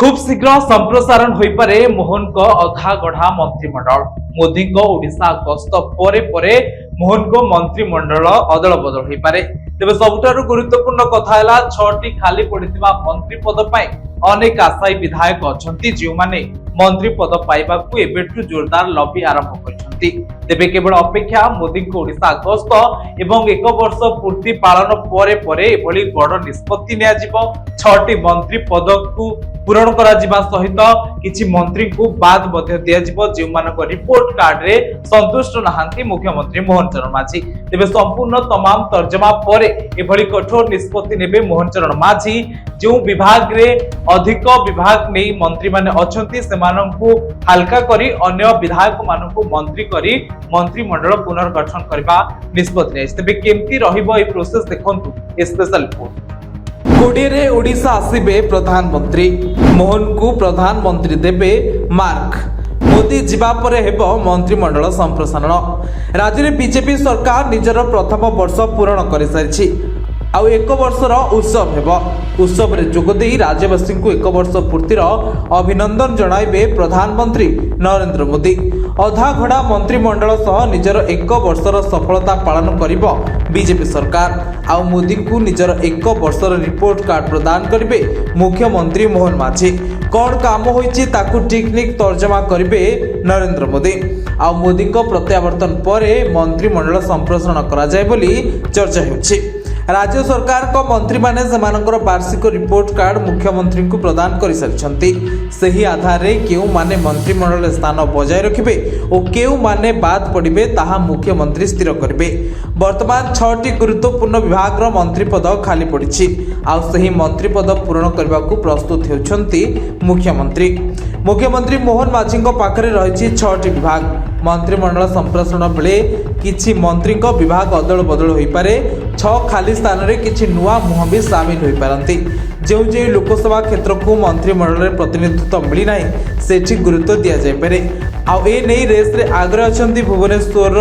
खूब शीघ्र संप्रसारण हो पारे मोहन को अधा गढ़ा मंत्रिमंडल। मोदी को ओडिशा गस्त परे परे मोहन को मंत्रिमंडल अदल बदल हो पारे। तेज सबुठारु गुरुत्वपूर्ण कथा है 6टी खाली पड़िथिबा मंत्री पद पाई अनेक आशायी विधायक अछंती जो माने मंत्री पद पाइबाकू एबेठु जोरदार लॉबी आरंभ करछंती। तेबे केवल अपेक्षा मोदी को ओडिशा गस्त एवं 1 वर्ष पूर्ति पालन परे परे एभली बड़ निष्पत्ति निया जिवो। 6टी मंत्री पद को पूरण करा जिबा सहित किछि मंत्री को बाद मध्य दिया जिवो जे मानक रिपोर्ट कार्ड रे संतुष्ट नहांती मुख्यमंत्री मोहन चरण माझी। तेबे संपूर्ण तमाम तर्जमा परे एभली कठोर निष्पत्ति नेबे मोहन चरण माझी। जो विभाग रे अधिक विभाग नै मंत्री माने अछंती सेमानंकु हल्का करी अन्य विधायक मानंकु मंत्री करी मंत्रिमंडल पुनर्गठन करबा निष्पत्ति नै। तेबे केमती रहिबो ए प्रोसेस देखंतु ए स्पेशल रिपोर्ट। कोडिये ओडिशा आसीबे प्रधानमंत्री मोहन को प्रधानमंत्री देबे मार्क। मोदी जीवा परे हेबो मंत्रिमंडल संप्रसारण। राज्य में बीजेपी सरकार निजर प्रथम वर्ष पूरण कर सारिछि। आउ 1 वर्षर उत्सव हेबो। उत्सव रे जोगदे राज्यवासी को 1 वर्ष पूर्तिर अभिनंदन जणाइबे प्रधानमंत्री नरेंद्र मोदी। अधा घड़ा मंत्रिमंडल सह निजर 1 वर्षर सफलता पालन करिबो बीजेपी सरकार। आउ मोदी को निजर 1 वर्षर रिपोर्ट कार्ड प्रदान करिबे मुख्यमंत्री मोहन माझी। कौन काम होइछि ताकू टेक्निक तर्जमा करिबे नरेंद्र मोदी। आउ मोदी को प्रत्यावर्तन परे मंत्रिमंडल संप्रसारण करा जाय बोली चर्चा हेउछि। राज्य सरकार को मंत्री माने सेमानकर वार्षिक रिपोर्ट कार्ड मुख्यमंत्री को प्रदान कर सारिछंती। सही आधार रे केउ माने मंत्रिमंडल स्थान बजाय रखिबे और केउ माने बाद पड़िबे ताहा मुख्यमंत्री स्थिर करिबे। वर्तमान 6टी गुरुत्वपूर्ण विभाग रो मंत्री पद खाली पड़िछि। आउ सही मंत्री पद पूरण करबाकू प्रस्तुत हेउछंती मुख्यमंत्री। मुख्यमंत्री मोहन माझी को पाखरे रहिछि 6टी विभाग। मंत्रिमंडल संप्रसारण बेले किछि मंत्री को विभाग अदल बदल होई पारे। 6 खाली स्थान रे किछि नुआ मुह भी शामिल होई पारंती। जो लोकसभा क्षेत्र को मंत्रिमंडल रे प्रतिनिधित्व मिली नाही सेठी गुरुत्व दिया जाय पारे। आउ ए नै रेस रे आग्रह अछंती भुवनेश्वर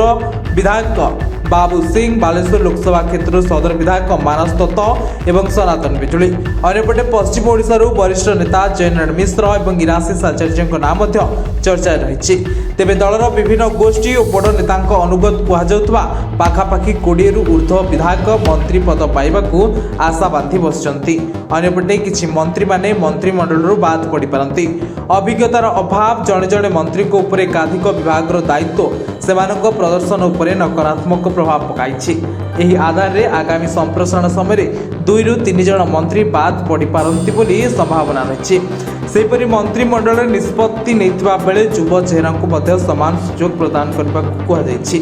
विधायक बाबू सिंह, बालेश्वर लोकसभा क्षेत्र सदर विधायक मानस दत्त एवं सनातन बिजुली। अन्यपटे पश्चिम ओडिशा वरिष्ठ नेता जयनारायण मिश्र और इराशिष आचार्य नाम चर्चा रही। तेबे दलर विभिन्न गोष्ठी और बड़ नेता अनुगत कहुवा पाखापाखि 20 रु ऊर्ध्व विधायक मंत्री पद पाइबाकू आशा बांधी बसचंती। अन्यपटे किछि मंत्री माने मंत्रिमंडल बाद पड़ी पारंती। अभिज्ञतार अभाव जड़े जड़े मंत्री को ऊपर एकाधिक विभाग दायित्व सेमानक प्रदर्शन उपरे नकारात्मक प्रभाव पकाइछि। एही आधार रे आगामी संप्रसारण समय 2 रु 3 जन मंत्री बाद पड़ी पारंती बोली संभावना रही। सेपरि मंत्रिमंडल निष्पत्ति नैथिबा बेले युव चेहरा को मध्य समान सुजोग प्रदान करबा कहा जायछि।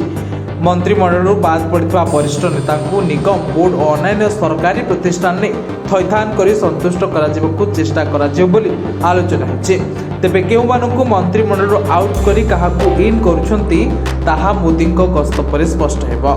मंत्रिमंडल बाद पड़ता वरिष्ठ नेता को निगम बोर्ड और अन्य सरकारी प्रतिष्ठान ने थैथान कर संतुष्ट कर चेष्टा कर आलोचना होछि। तेबे केउ मानकु मंत्रिमंडल आउट करी काहाकू इन करूछंती ताहा मोदी को गस्त पर स्पष्ट हेबो।